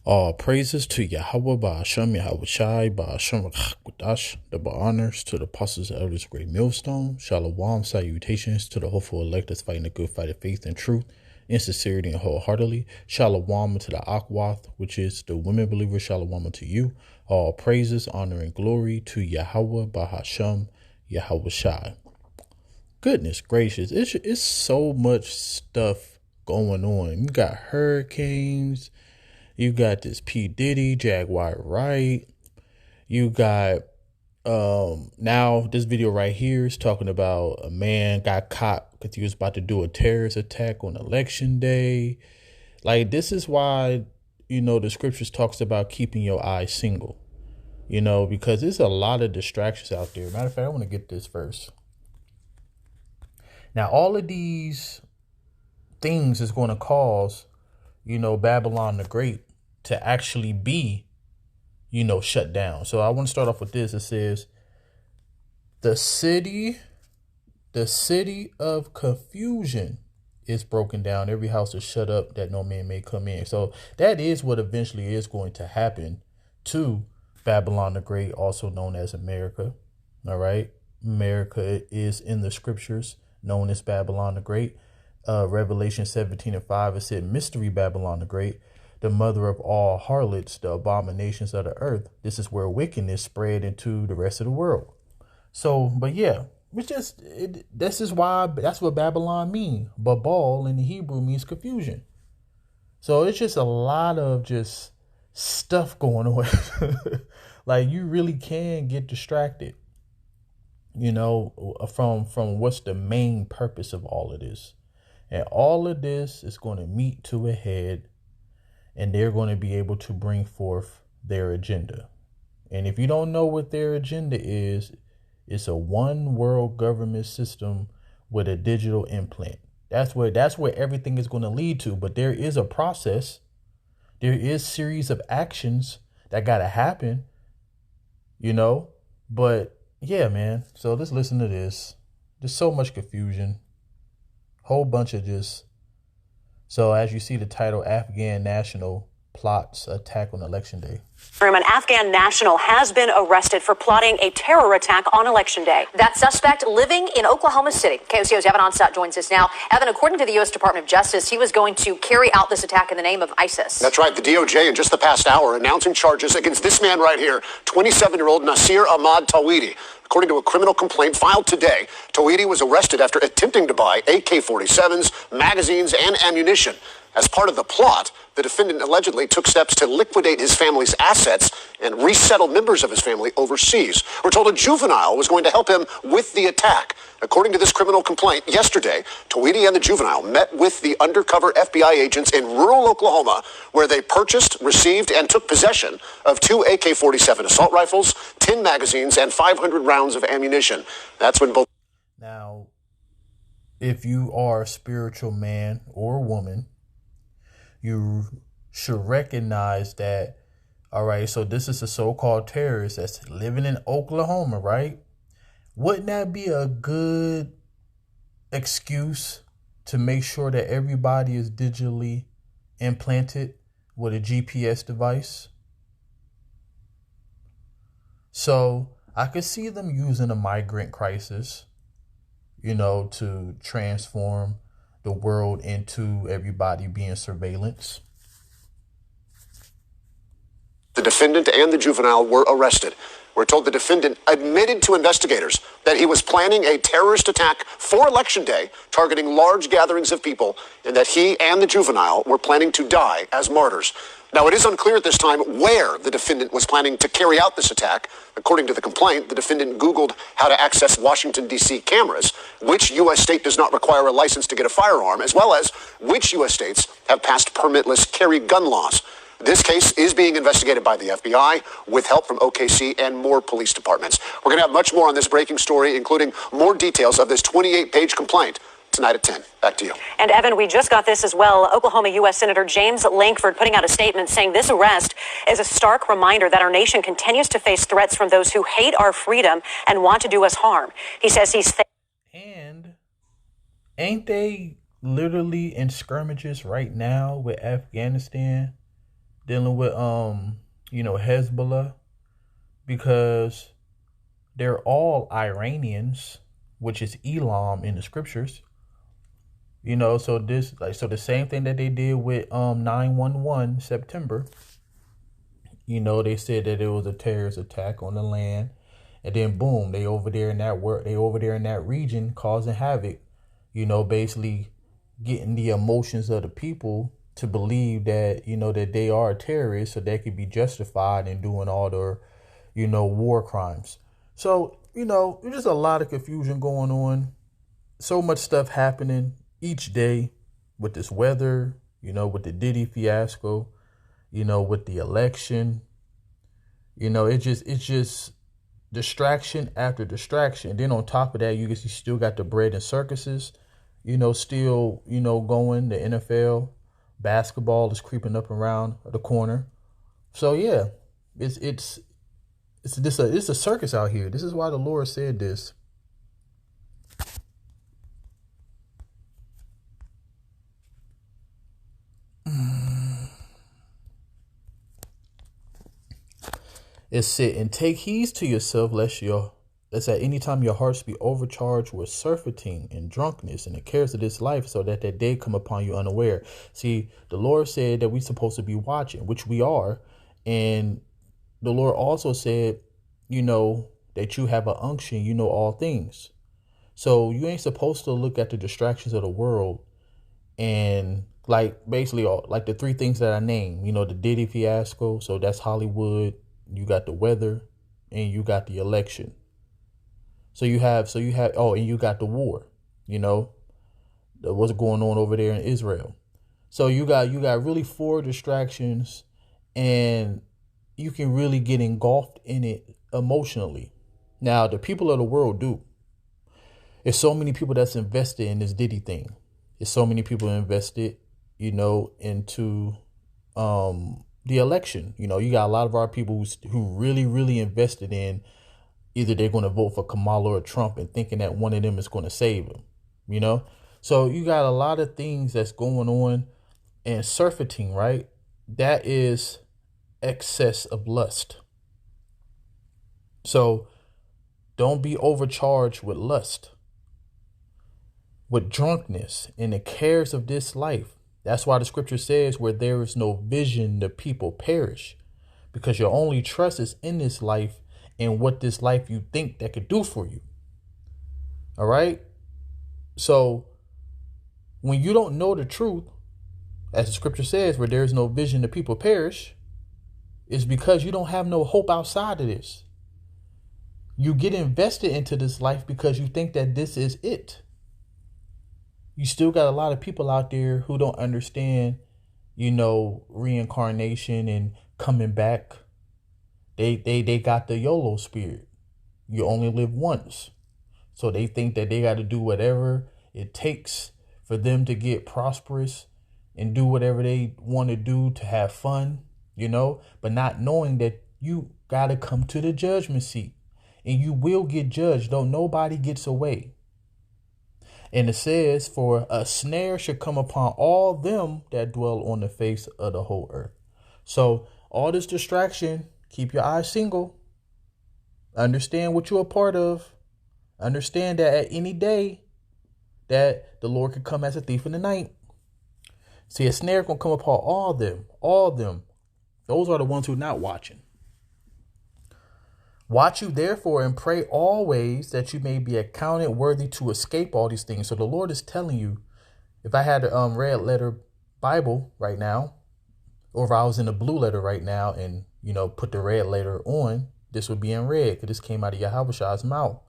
All praises to Yahweh Ba'ashem Yahweh Shai Ba'ashem Rakdash. Double honors to the apostles and elders of Great Millstone. Shalom, salutations to the hopeful elect that's fighting the good fight of faith and truth, in sincerity and wholeheartedly. Shalom to the Akwath, which is the women believers. Shalom to you. All praises, honor, and glory to Yahweh Ba'ashem Yahweh Shai. Goodness gracious, it's so much stuff going on. You got hurricanes. You got this P. Diddy, Jaguar Wright. You got now this video right here is talking about a man got caught because he was about to do a terrorist attack on election day. Like, this is why, the scriptures talks about keeping your eyes single, because there's a lot of distractions out there. Matter of fact, I want to get this first. Now, all of these things is going to cause, Babylon the Great to actually be, shut down. So I want to start off with this. It says, the city of confusion is broken down. Every house is shut up that no man may come in. So that is what eventually is going to happen to Babylon the Great, also known as America. All right. America is in the scriptures known as Babylon the Great. Revelation 17:5, it said, Mystery Babylon the Great, the mother of all harlots, the abominations of the earth. This is where wickedness spread into the rest of the world. So, but yeah, this is why, that's what Babylon means. Babal in the Hebrew means confusion. So it's just a lot of just stuff going on. Like, you really can get distracted, from what's the main purpose of all of this. And all of this is going to meet to a head, and they're going to be able to bring forth their agenda. And if you don't know what their agenda is, it's a one world government system with a digital implant. That's where everything is going to lead to. But there is a process. There is series of actions that got to happen, But yeah, man. So let's listen to this. There's so much confusion. Whole bunch of just. So as you see the title, Afghan National Plots Attack on Election Day. An Afghan national has been arrested for plotting a terror attack on Election Day. That suspect living in Oklahoma City. KOCO's Evan Onsett joins us now. Evan, according to the U.S. Department of Justice, he was going to carry out this attack in the name of ISIS. That's right. The DOJ in just the past hour announcing charges against this man right here, 27-year-old Nasir Ahmad Tawhidi. According to a criminal complaint filed today, Tawhidi was arrested after attempting to buy AK-47s, magazines, and ammunition. As part of the plot, the defendant allegedly took steps to liquidate his family's assets and resettle members of his family overseas. We're told a juvenile was going to help him with the attack. According to this criminal complaint, yesterday, Tawhidi and the juvenile met with the undercover FBI agents in rural Oklahoma, where they purchased, received, and took possession of 2 AK-47 assault rifles, 10 magazines, and 500 rounds of ammunition. That's when both... Now, if you are a spiritual man or woman, you should recognize that, all right, so this is a so-called terrorist that's living in Oklahoma, right? Wouldn't that be a good excuse to make sure that everybody is digitally implanted with a GPS device? So I could see them using a migrant crisis, to transform the world into everybody being surveillance. The defendant and the juvenile were arrested. We're told the defendant admitted to investigators that he was planning a terrorist attack for Election Day, targeting large gatherings of people, and that he and the juvenile were planning to die as martyrs. Now, it is unclear at this time where the defendant was planning to carry out this attack. According to the complaint, the defendant Googled how to access Washington, D.C. cameras, which U.S. state does not require a license to get a firearm, as well as which U.S. states have passed permitless carry gun laws. This case is being investigated by the FBI with help from OKC and more police departments. We're going to have much more on this breaking story, including more details of this 28-page complaint tonight at 10. Back to you. And Evan, we just got this as well. Oklahoma U.S. Senator James Lankford putting out a statement saying this arrest is a stark reminder that our nation continues to face threats from those who hate our freedom and want to do us harm. He says And ain't they literally in skirmishes right now with Afghanistan? dealing with Hezbollah, because they're all Iranians, which is Elam in the scriptures. So the same thing that they did with 9/11 September. They said that it was a terrorist attack on the land, and then boom, they over there in that region causing havoc. Basically getting the emotions of the people to believe that that they are terrorists, so they could be justified in doing all the war crimes. So there's just a lot of confusion going on. So much stuff happening each day with this weather, with the Diddy fiasco, with the election. It's just distraction after distraction. Then on top of that, you still got the bread and circuses, still, going. The NFL basketball is creeping up around the corner. So yeah, it's a circus out here. This is why the Lord said this. It said, and take heed to yourself, lest at any time your hearts be overcharged with surfeiting and drunkenness and the cares of this life, so that day come upon you unaware. See, the Lord said that we're supposed to be watching, which we are. And the Lord also said, that you have an unction, all things. So you ain't supposed to look at the distractions of the world and basically like the three things that I named, the Diddy fiasco. So that's Hollywood. You got the weather, and you got the election. And you got the war, what's going on over there in Israel. So you got really 4 distractions, and you can really get engulfed in it emotionally. Now, the people of the world do. There's so many people that's invested in this Diddy thing. There's so many people invested, into the election. You got a lot of our people who really, really invested in either they're going to vote for Kamala or Trump and thinking that one of them is going to save them, So you got a lot of things that's going on, and surfeiting, right? That is excess of lust. So don't be overcharged with lust, with drunkenness and the cares of this life. That's why the scripture says, where there is no vision, the people perish, because your only trust is in this life and what this life you think that could do for you. All right. So when you don't know the truth, as the scripture says, where there is no vision, the people perish, is because you don't have no hope outside of this. You get invested into this life because you think that this is it. You still got a lot of people out there who don't understand, reincarnation and coming back. They got the YOLO spirit. You only live once. So they think that they got to do whatever it takes for them to get prosperous and do whatever they want to do to have fun, but not knowing that you got to come to the judgment seat, and you will get judged, though nobody gets away. And it says, for a snare should come upon all them that dwell on the face of the whole earth. So all this distraction, keep your eyes single. Understand what you're a part of. Understand that at any day that the Lord could come as a thief in the night. See, a snare going to come upon all them. Those are the ones who are not watching. Watch you therefore and pray always that you may be accounted worthy to escape all these things. So the Lord is telling you, if I had a red letter Bible right now, or if I was in a blue letter right now and, put the red letter on, this would be in red because this came out of Yahweh's mouth.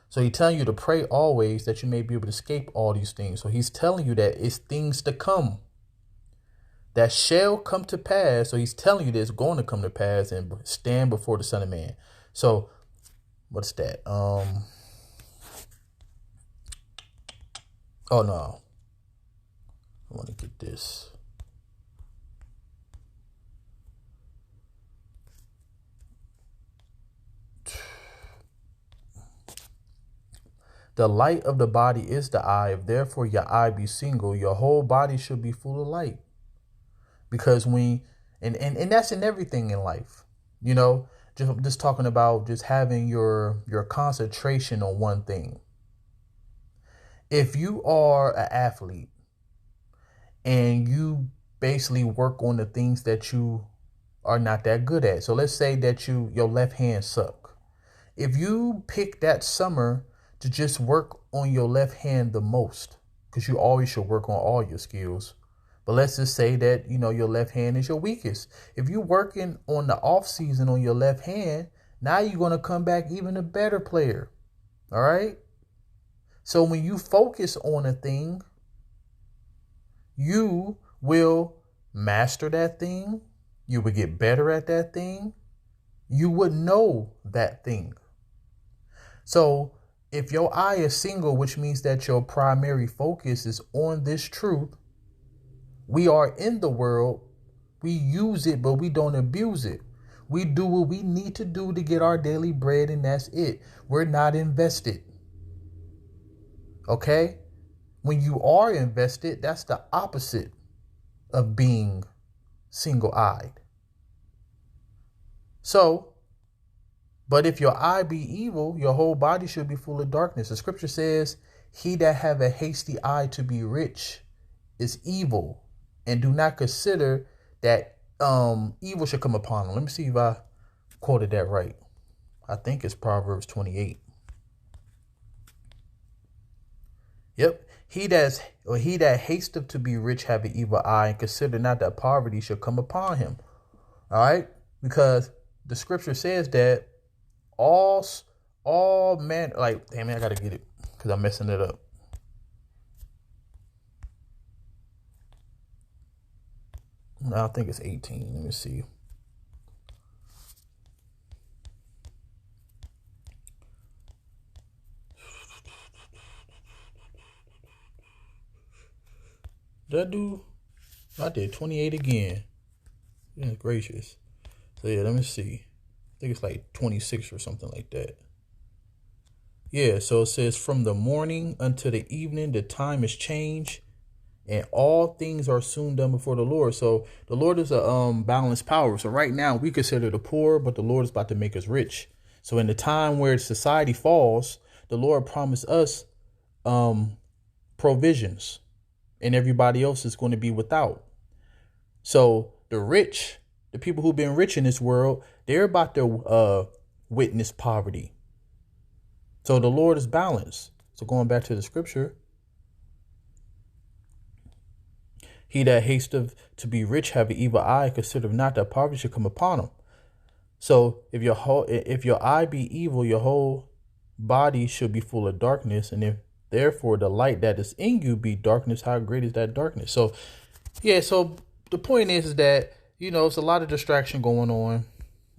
So he's telling you to pray always that you may be able to escape all these things. So he's telling you that it's things to come that shall come to pass. So he's telling you that it's going to come to pass and stand before the Son of Man. So what's that? Oh no. I want to get this. The light of the body is the eye. If therefore your eye be single, your whole body should be full of light. Because And that's in everything in life, you know, just talking about just having your concentration on one thing. If you are an athlete and you basically work on the things that you are not that good at. So let's say that your left hand suck. If you pick that summer to just work on your left hand the most, because you always should work on all your skills. But let's just say that, you know, your left hand is your weakest. If you're working on the off season on your left hand, now you're going to come back even a better player. All right. So when you focus on a thing, you will master that thing. You will get better at that thing. You would know that thing. So if your eye is single, which means that your primary focus is on this truth, we are in the world. We use it, but we don't abuse it. We do what we need to do to get our daily bread, and that's it. We're not invested. Okay? When you are invested, that's the opposite of being single-eyed. So, but if your eye be evil, your whole body should be full of darkness. The scripture says, he that have a hasty eye to be rich is evil, and do not consider that evil should come upon him. Let me see if I quoted that right. I think it's Proverbs 28. Yep. He that hasteth to be rich have an evil eye, and consider not that poverty shall come upon him. All right? Because the scripture says that all men, like, damn it, I gotta get it because I'm messing it up. I think it's 18. Let me see. I did 28 again. Goodness gracious. So yeah, let me see. I think it's like 26 or something like that. Yeah, so it says, from the morning unto the evening, the time is changed, and all things are soon done before the Lord. So the Lord is a balanced power. So right now we consider the poor, but the Lord is about to make us rich. So in the time where society falls, the Lord promised us provisions, and everybody else is going to be without. So the rich, the people who've been rich in this world, they're about to witness poverty. So the Lord is balanced. So going back to the scripture, he that hasteth to be rich have an evil eye, consider not that poverty should come upon him. So if your eye be evil, your whole body should be full of darkness. And if therefore the light that is in you be darkness, how great is that darkness? So yeah, so the point is that, you know, it's a lot of distraction going on.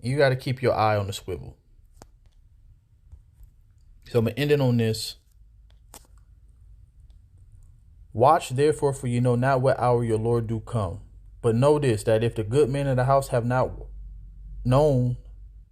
You got to keep your eye on the swivel. So I'm ending on this. Watch therefore, for you know not what hour your Lord do come. But know this, that if the good man of the house had known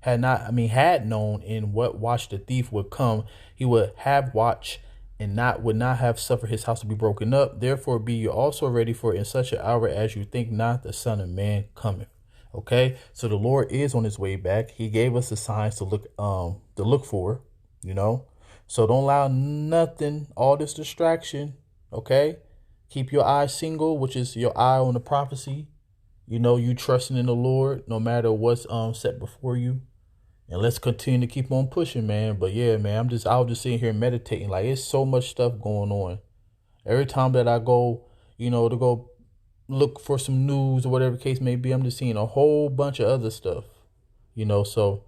in what watch the thief would come, he would have watched and would not have suffered his house to be broken up. Therefore be you also ready, for in such an hour as you think not, the Son of Man cometh. Okay, so the Lord is on his way back. He gave us the signs to look for, you know. So don't allow nothing, all this distraction. Okay, keep your eye single, which is your eye on the prophecy. You know, you trusting in the Lord no matter what's set before you. And let's continue to keep on pushing, man. But yeah, man, I was just sitting here meditating. Like, it's so much stuff going on. Every time that I go, you know, to go look for some news or whatever the case may be, I'm just seeing a whole bunch of other stuff, you know. So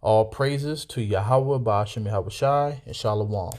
all praises to Yahweh, Ba'ashem Yahweh Shai, and Shalom.